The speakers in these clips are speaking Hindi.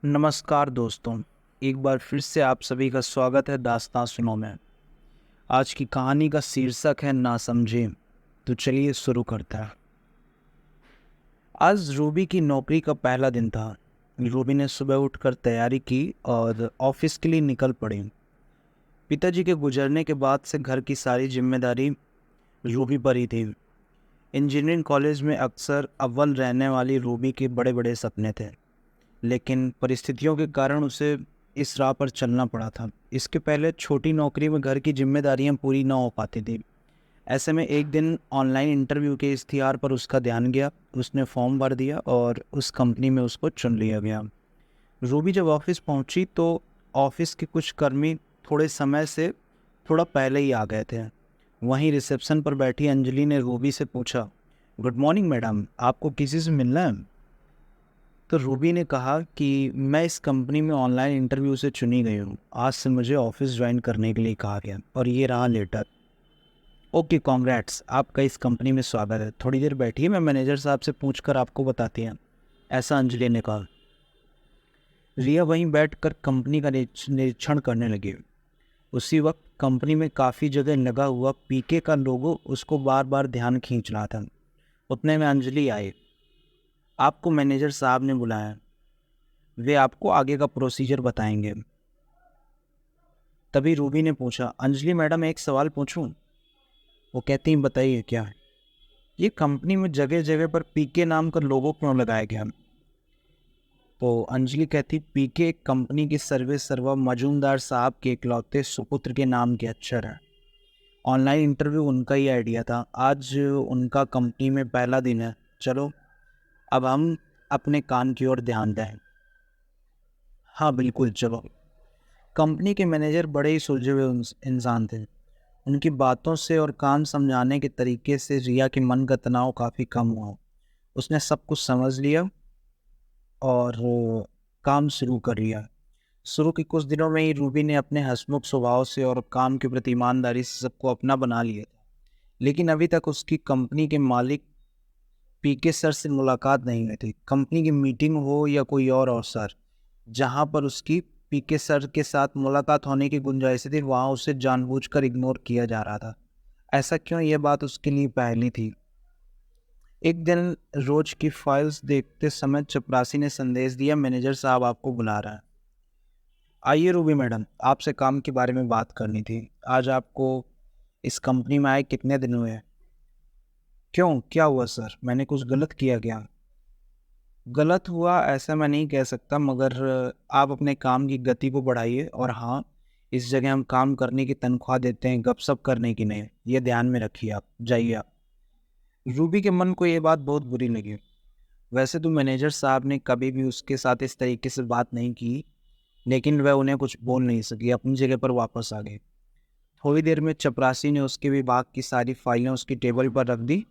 नमस्कार दोस्तों। एक बार फिर से आप सभी का स्वागत है दास्तां सुनो में। आज की कहानी का शीर्षक है ना समझे। तो चलिए शुरू करते हैं। आज रूबी की नौकरी का पहला दिन था। रूबी ने सुबह उठकर तैयारी की और ऑफिस के लिए निकल पड़ी। पिताजी के गुजरने के बाद से घर की सारी जिम्मेदारी रूबी पर ही थी। इंजीनियरिंग कॉलेज में अक्सर अव्वल रहने वाली रूबी के बड़े बड़े सपने थे, लेकिन परिस्थितियों के कारण उसे इस राह पर चलना पड़ा था। इसके पहले छोटी नौकरी में घर की जिम्मेदारियां पूरी ना हो पाती थी। ऐसे में एक दिन ऑनलाइन इंटरव्यू के इश्तिहार पर उसका ध्यान गया। उसने फॉर्म भर दिया और उस कंपनी में उसको चुन लिया गया। रूबी जब ऑफिस पहुंची तो ऑफिस के कुछ कर्मी थोड़े समय से थोड़ा पहले ही आ गए थे। वहीं रिसेप्शन पर बैठी अंजलि ने रूबी से पूछा, गुड मॉर्निंग मैडम, आपको किसी से मिलना है? तो रूबी ने कहा कि मैं इस कंपनी में ऑनलाइन इंटरव्यू से चुनी गई हूँ। आज से मुझे ऑफिस ज्वाइन करने के लिए कहा गया और ये रहा लेटर। ओके, कॉन्ग्रेट्स, आपका इस कंपनी में स्वागत है। थोड़ी देर बैठिए, मैं मैनेजर साहब से पूछकर आपको बताती हैं, ऐसा अंजलि ने कहा। रिया वहीं बैठकर कंपनी का निरीक्षण करने लगी। उसी वक्त कंपनी में काफ़ी जगह लगा हुआ पीके का लोगो उसको बार बार ध्यान खींच रहा था। उतने में अंजलि आई। आपको मैनेजर साहब ने बुलाया, वे आपको आगे का प्रोसीजर बताएंगे। तभी रूबी ने पूछा, अंजलि मैडम, एक सवाल पूछूं? वो कहती हैं, बताइए क्या है। ये कंपनी में जगह जगह पर पीके नाम का लोगो क्यों लगाया गया? तो अंजलि कहती, पीके कंपनी की सर्विस सर्वर मजूमदार साहब के इकलौते सुपुत्र के नाम के अक्षर है। ऑनलाइन इंटरव्यू उनका ही आइडिया था। आज उनका कंपनी में पहला दिन है। चलो अब हम अपने काम की ओर ध्यान दें। हाँ बिल्कुल, चलो। कंपनी के मैनेजर बड़े ही सुलझे हुए इंसान थे। उनकी बातों से और काम समझाने के तरीके से रिया के मन का तनाव काफ़ी कम हुआ। उसने सब कुछ समझ लिया और वो काम शुरू कर लिया। शुरू के कुछ दिनों में ही रूबी ने अपने हंसमुख स्वभाव से और काम के प्रति ईमानदारी से सबको अपना बना लिया था। लेकिन अभी तक उसकी कंपनी के मालिक पीके सर से मुलाकात नहीं हुई थी। कंपनी की मीटिंग हो या कोई और अवसर जहाँ पर उसकी पीके सर के साथ मुलाकात होने की गुंजाइश थी, वहाँ उसे जानबूझकर इग्नोर किया जा रहा था। ऐसा क्यों, ये बात उसके लिए पहली थी। एक दिन रोज की फाइल्स देखते समय चपरासी ने संदेश दिया, मैनेजर साहब आपको बुला रहा है। आइए रूबी मैडम, आपसे काम के बारे में बात करनी थी। आज आपको इस कंपनी में आए कितने दिन हुए? क्यों, क्या हुआ सर, मैंने कुछ गलत किया क्या? गलत हुआ ऐसा मैं नहीं कह सकता, मगर आप अपने काम की गति को बढ़ाइए। और हाँ, इस जगह हम काम करने की तनख्वाह देते हैं, गपशप करने की नहीं। ये ध्यान में रखिए। आप जाइए आप। रूबी के मन को ये बात बहुत बुरी लगी। वैसे तो मैनेजर साहब ने कभी भी उसके साथ इस तरीके से बात नहीं की, लेकिन वह उन्हें कुछ बोल नहीं सकी, अपनी जगह पर वापस आ गई। थोड़ी देर में चपरासी ने उसके विभाग की सारी फाइलें उसकी टेबल पर रख दी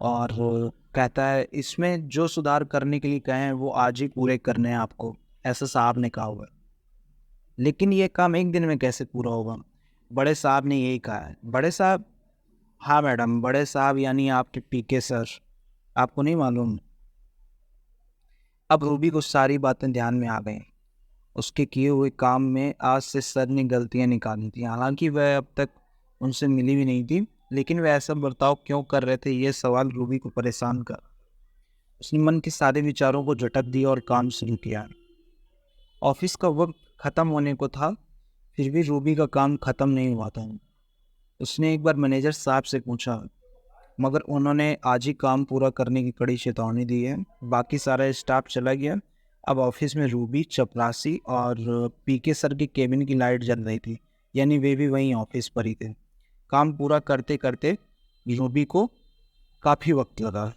और वो कहता है, इसमें जो सुधार करने के लिए कहे हैं वो आज ही पूरे करने हैं आपको, ऐसा साहब ने कहा हुआ है। लेकिन ये काम एक दिन में कैसे पूरा होगा? बड़े साहब ने यही कहा है। बड़े साहब? हाँ मैडम, बड़े साहब यानी आपके पीके सर। आपको नहीं मालूम? अब रूबी को सारी बातें ध्यान में आ गई। उसके किए हुए काम में आज से सर ने गलतियां निकाली थी। हालांकि वह अब तक उनसे मिली भी नहीं थी, लेकिन वह ऐसा बर्ताव क्यों कर रहे थे, ये सवाल रूबी को परेशान कर। उसने मन के सारे विचारों को झटक दिया और काम शुरू किया। ऑफिस का वक्त खत्म होने को था, फिर भी रूबी का काम खत्म नहीं हुआ था। उसने एक बार मैनेजर साहब से पूछा, मगर उन्होंने आज ही काम पूरा करने की कड़ी चेतावनी दी है। बाकी सारा स्टाफ चला गया। अब ऑफिस में रूबी, चपरासी और पीके सर की केबिन की लाइट जल रही थी, यानी वे भी वहीं ऑफिस पर ही थे। काम पूरा करते करते रूबी को काफ़ी वक्त लगा।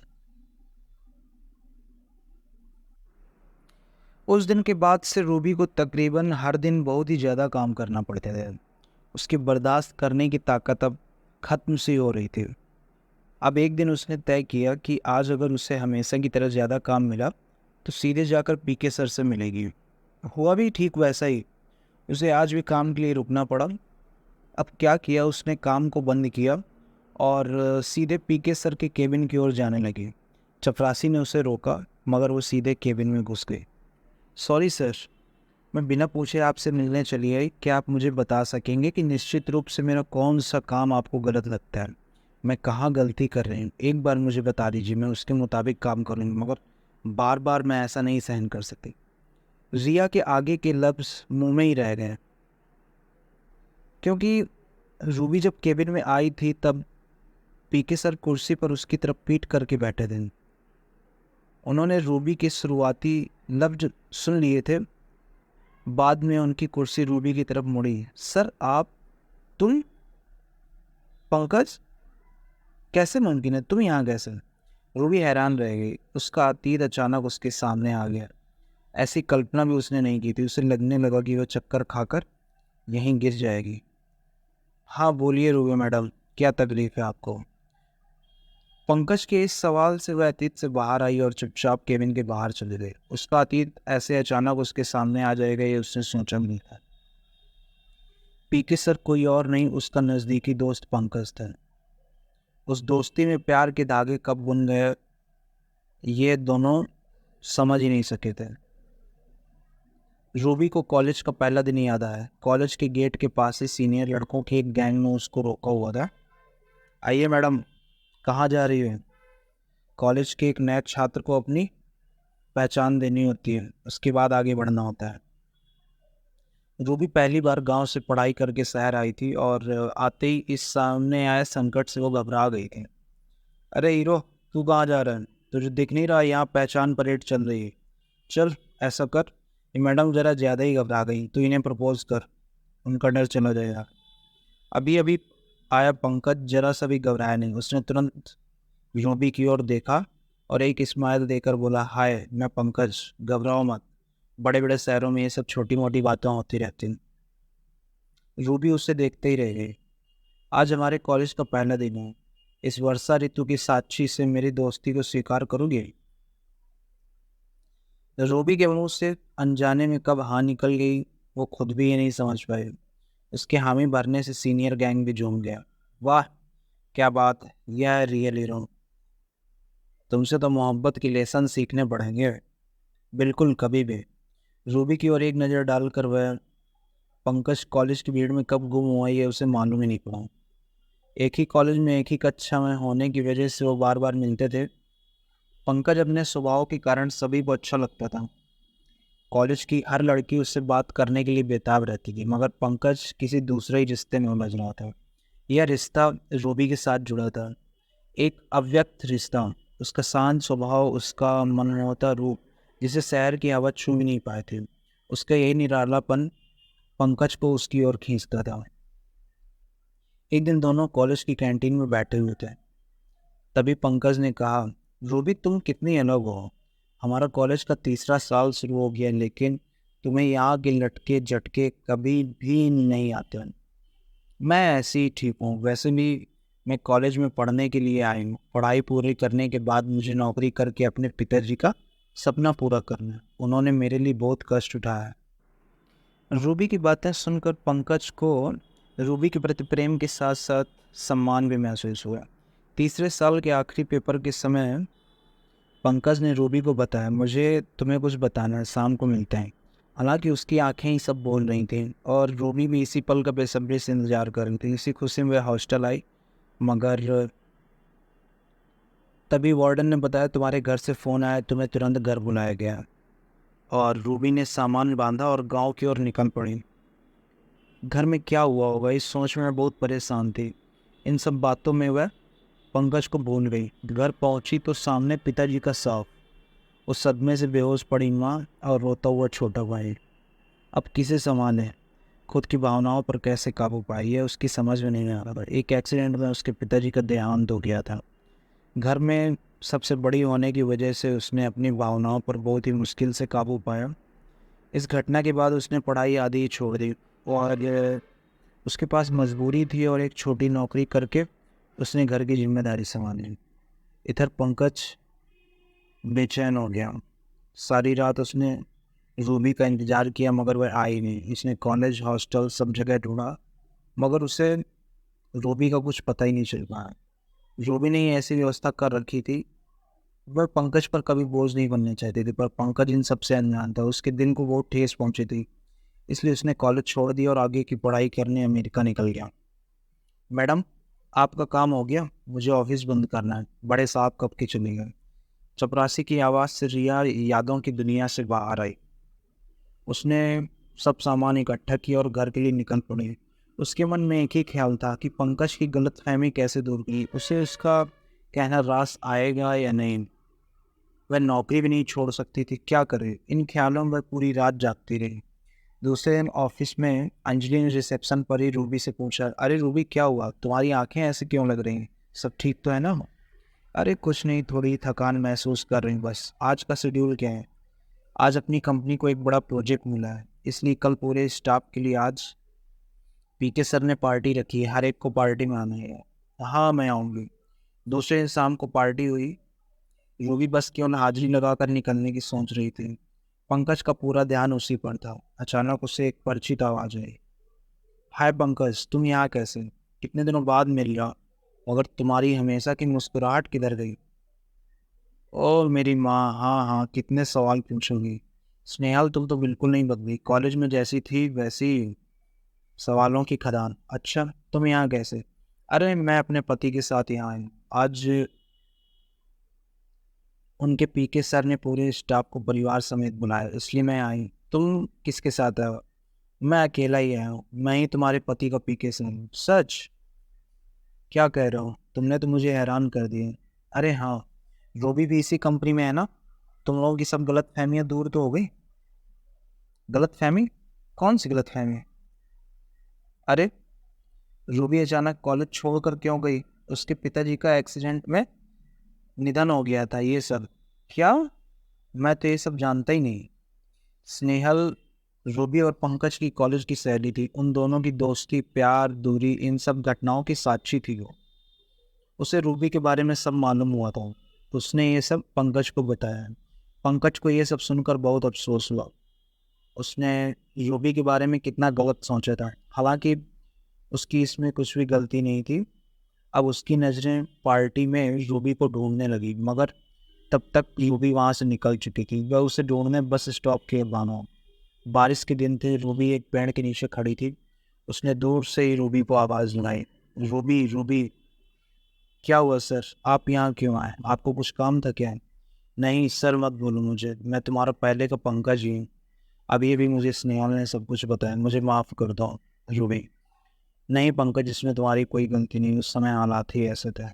उस दिन के बाद से रूबी को तकरीबन हर दिन बहुत ही ज़्यादा काम करना पड़ते थे। उसकी बर्दाश्त करने की ताकत अब ख़त्म सी हो रही थी। अब एक दिन उसने तय किया कि आज अगर उसे हमेशा की तरह ज़्यादा काम मिला तो सीधे जाकर पीके सर से मिलेगी। हुआ भी ठीक वैसा ही। उसे आज भी काम के लिए रुकना पड़ा। अब क्या किया, उसने काम को बंद किया और सीधे पीके सर के केबिन की ओर जाने लगी। चपरासी ने उसे रोका, मगर वो सीधे केबिन में घुस गई। सॉरी सर, मैं बिना पूछे आपसे मिलने चली आई। क्या आप मुझे बता सकेंगे कि निश्चित रूप से मेरा कौन सा काम आपको गलत लगता है? मैं कहाँ गलती कर रही हूँ? एक बार मुझे बता दीजिए, मैं उसके मुताबिक काम करूँगी, मगर बार बार मैं ऐसा नहीं सहन कर सकती। रिया के आगे के लफ्ज़ मुंह में ही रह गए, क्योंकि रूबी जब केबिन में आई थी तब पीके सर कुर्सी पर उसकी तरफ पीट करके बैठे थे। उन्होंने रूबी के शुरुआती लफ्ज सुन लिए थे। बाद में उनकी कुर्सी रूबी की तरफ मुड़ी। सर आप, तुम, पंकज, कैसे मुमकिन है? तुम यहाँ कैसे? रूबी हैरान रह गई। उसका अतीत अचानक उसके सामने आ गया। ऐसी कल्पना भी उसने नहीं की थी। उसे लगने लगा कि वह चक्कर खाकर यहीं गिर जाएगी। हाँ बोलिए रूबी मैडम, क्या तकलीफ है आपको? पंकज के इस सवाल से वह अतीत से बाहर आई और चुपचाप केबिन के बाहर चले गए। उसका अतीत ऐसे अचानक उसके सामने आ जाएगा ये उसने सोचा भी नहीं था। पीके सर कोई और नहीं, उसका नज़दीकी दोस्त पंकज था। उस दोस्ती में प्यार के धागे कब बुन गए ये दोनों समझ ही नहीं सके थे। रूबी को कॉलेज का पहला दिन याद आया। कॉलेज के गेट के पास ही सीनियर लड़कों के एक गैंग ने उसको रोका हुआ था। आइए मैडम, कहाँ जा रही है? कॉलेज के एक नए छात्र को अपनी पहचान देनी होती है, उसके बाद आगे बढ़ना होता है। रूबी पहली बार गांव से पढ़ाई करके शहर आई थी और आते ही इस सामने आए संकट से वो घबरा गई थी। अरे हीरो, तू कहाँ जा रहा है? तुझे दिख नहीं रहा यहाँ पहचान परेड चल रही है? चल ऐसा कर, ये मैडम ज़रा ज़्यादा ही घबरा गई, तो इन्हें प्रपोज कर, उनका डर चला जाएगा। अभी अभी आया पंकज जरा सा भी घबराया नहीं। उसने तुरंत रूबी की ओर देखा और एक स्माइल देकर बोला, हाय मैं पंकज, घबराओ मत। बड़े बड़े शहरों में ये सब छोटी मोटी बातें होती रहती हैं। रूबी उसे देखते ही रह गई। आज हमारे कॉलेज का पहला दिन है। इस वर्षा ऋतु की साक्षी से मेरी दोस्ती को स्वीकार करोगे? रूबी के मुंह से अनजाने में कब हाँ निकल गई वो खुद भी ये नहीं समझ पाई। उसके हामी भरने से सीनियर गैंग भी झूम गया। वाह क्या बात है, यह है रियल हीरो। तुमसे तो मोहब्बत की लेसन सीखने पड़ेंगे। बिल्कुल, कभी भी। रूबी की ओर एक नज़र डालकर वह पंकज कॉलेज की भीड़ में कब गुम हुआ ये उसे मालूम ही नहीं पड़ा। एक ही कॉलेज में एक ही कक्षा में होने की वजह से वो बार बार मिलते थे। पंकज अपने स्वभाव के कारण सभी को अच्छा लगता था। कॉलेज की हर लड़की उससे बात करने के लिए बेताब रहती थी, मगर पंकज किसी दूसरे ही रिश्ते में उलझ रहा था। यह रिश्ता रूबी के साथ जुड़ा था, एक अव्यक्त रिश्ता। उसका शांत स्वभाव, उसका मनमोहता रूप, जिसे शहर की हवा छू भी नहीं पाए थे, उसका यही निरालापन पंकज को उसकी ओर खींचता था। एक दिन दोनों कॉलेज की कैंटीन में बैठे हुए थे। तभी पंकज ने कहा, रूबी तुम कितनी अलग हो। हमारा कॉलेज का तीसरा साल शुरू हो गया लेकिन तुम्हें यहाँ के लटके झटके कभी भी नहीं आते। मैं ऐसे ही ठीक हूँ। वैसे भी मैं कॉलेज में पढ़ने के लिए आई हूँ। पढ़ाई पूरी करने के बाद मुझे नौकरी करके अपने पिताजी का सपना पूरा करना है। उन्होंने मेरे लिए बहुत कष्ट उठाया है। रूबी की बातें सुनकर पंकज को रूबी के प्रति प्रेम के साथ साथ सम्मान भी महसूस हुआ। तीसरे साल के आखिरी पेपर के समय पंकज ने रूबी को बताया, मुझे तुम्हें कुछ बताना है, शाम को मिलते हैं। हालांकि उसकी आंखें ही सब बोल रही थीं और रूबी भी इसी पल का बेसब्री से इंतजार कर रही थी। इसी खुशी में वह हॉस्टल आई, मगर तभी वार्डन ने बताया तुम्हारे घर से फ़ोन आया, तुम्हें तुरंत घर बुलाया गया। और रूबी ने सामान बांधा और गांव की ओर निकल पड़ी। घर में क्या हुआ होगा इस सोच में बहुत परेशान थी। इन सब बातों में वह पंकज को भूल गई। घर पहुंची तो सामने पिताजी का शव। उस सदमे से बेहोश पड़ी माँ और रोता हुआ छोटा भाई। अब किसे संभाले, खुद की भावनाओं पर कैसे काबू पाई है उसकी समझ में नहीं आ रहा था। एक एक्सीडेंट में उसके पिताजी का देहांत हो गया था। घर में सबसे बड़ी होने की वजह से उसने अपनी भावनाओं पर बहुत ही मुश्किल से काबू पाया। इस घटना के बाद उसने पढ़ाई आदि ही छोड़ दी और उसके पास मजबूरी थी और एक छोटी नौकरी करके उसने घर की जिम्मेदारी संभाली। इधर पंकज बेचैन हो गया। सारी रात उसने रूबी का इंतज़ार किया मगर वह आई नहीं। इसने कॉलेज, हॉस्टल सब जगह ढूंढा मगर उसे रूबी का कुछ पता ही नहीं चल पाया। रूबी ने ही ऐसी व्यवस्था कर रखी थी वह पंकज पर कभी बोझ नहीं बनने चाहती थी, पर पंकज इन सबसे अनजान था। उसके दिन को बहुत ठेस पहुंची थी, इसलिए उसने कॉलेज छोड़ दिया और आगे की पढ़ाई करने अमेरिका निकल गया। मैडम, आपका काम हो गया, मुझे ऑफिस बंद करना है। बड़े साहब कब के चले गए। चपरासी की आवाज़ से रिया यादों की दुनिया से बाहर आई। उसने सब सामान इकट्ठा किया और घर के लिए निकल पड़ी। उसके मन में एक ही ख्याल था कि पंकज की गलतफहमी कैसे दूर की, उसे उसका कहना रास आएगा या नहीं। वह नौकरी भी नहीं छोड़ सकती थी, क्या करे। इन ख्यालों में वह पूरी रात जागती रही। दूसरे दिन ऑफिस में अंजलि ने रिसेप्शन पर ही रूबी से पूछा, अरे रूबी, क्या हुआ, तुम्हारी आंखें ऐसे क्यों लग रही हैं, सब ठीक तो है ना। अरे कुछ नहीं, थोड़ी थकान महसूस कर रही हूँ बस। आज का शेड्यूल क्या है। आज अपनी कंपनी को एक बड़ा प्रोजेक्ट मिला है, इसलिए कल पूरे स्टाफ के लिए आज पीके सर ने पार्टी रखी है, हर एक को पार्टी में आना है। हाँ, मैं आऊँगी। दूसरे दिन शाम को पार्टी हुई। रूबी बस क्यों न हाजिरी लगाकर निकलने की सोच रही थी। पंकज का पूरा ध्यान उसी पर था। अचानक उसे एक परिचित आवाज आई। हाय पंकज, तुम यहाँ कैसे, कितने दिनों बाद मिल रहा, मगर तुम्हारी हमेशा की मुस्कुराहट किधर गई। ओ मेरी माँ, हाँ हाँ, कितने सवाल पूछोगी। स्नेहल, तुम तो बिल्कुल नहीं बदली, कॉलेज में जैसी थी वैसी। सवालों की खदान। अच्छा, तुम यहाँ कैसे। अरे मैं अपने पति के साथ यहाँ आई। आज उनके पीके सर ने पूरे स्टाफ को परिवार समेत बुलाया, इसलिए मैं आई। तुम किसके साथ आए हो। मैं अकेला ही आया हूँ, मैं ही तुम्हारे पति का पीके सर हूँ। सच। क्या कह रहे हो, तुमने तो मुझे हैरान कर दिए। अरे हाँ, रोबी भी इसी कंपनी में है ना। तुम लोगों की सब गलत फहमियाँ दूर तो हो गई। गलत फहमी, कौन सी गलत फहमी। अरे रूबी अचानक कॉलेज छोड़कर क्यों गई। उसके पिताजी का एक्सीडेंट में निधन हो गया था, ये सब। क्या, मैं तो ये सब जानता ही नहीं। स्नेहल रूबी और पंकज की कॉलेज की सहेली थी। उन दोनों की दोस्ती, प्यार, दूरी, इन सब घटनाओं की साक्षी थी वो। उसे रूबी के बारे में सब मालूम हुआ था। उसने ये सब पंकज को बताया। पंकज को ये सब सुनकर बहुत अफसोस हुआ। उसने रूबी के बारे में कितना गलत सोचा था, हालांकि उसकी इसमें कुछ भी गलती नहीं थी। अब उसकी नज़रें पार्टी में रूबी को ढूंढने लगी, मगर तब तक रूबी वहाँ से निकल चुकी थी। वह उसे ढूंढने बस स्टॉप के बानो। बारिश के दिन थे। रूबी एक पेड़ के नीचे खड़ी थी। उसने दूर से ही रूबी को आवाज़ लगाई। Ruby, Ruby. क्या हुआ सर, आप यहाँ क्यों आए, आपको कुछ काम था क्या। नहीं सर, मत बोलो मुझे, मैं तुम्हारा पहले का पंकज ही हूँ। अब ये भी मुझे स्नेहा ने सब कुछ बताया, मुझे माफ़ कर दो। रूबी, नहीं पंकज, इसमें तुम्हारी कोई गलती नहीं, उस समय हालात ही ऐसे थे।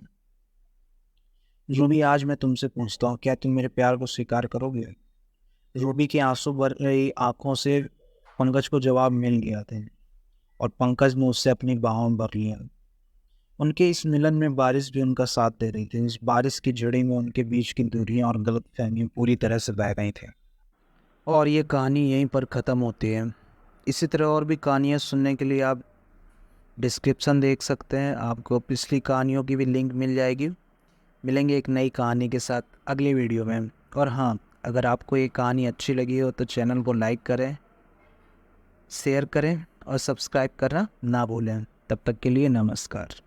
रूबी, आज मैं तुमसे पूछता हूँ, क्या तुम मेरे प्यार को स्वीकार करोगे। रूबी की आंसू भर रही आंखों से पंकज को जवाब मिल गया था, और पंकज ने उससे अपनी बाहों में भर लिया। उनके इस मिलन में बारिश भी उनका साथ दे रही थी। इस बारिश की झड़ी में उनके बीच की दूरियां और गलतफहमियां पूरी तरह से बह गई थी। और ये कहानी यहीं पर ख़त्म होती है। इसी तरह और भी कहानियाँ सुनने के लिए आप डिस्क्रिप्शन देख सकते हैं, आपको पिछली कहानियों की भी लिंक मिल जाएगी। मिलेंगे एक नई कहानी के साथ अगली वीडियो में। और हाँ, अगर आपको ये कहानी अच्छी लगी हो तो चैनल को लाइक करें, शेयर करें और सब्सक्राइब करना ना भूलें। तब तक के लिए नमस्कार।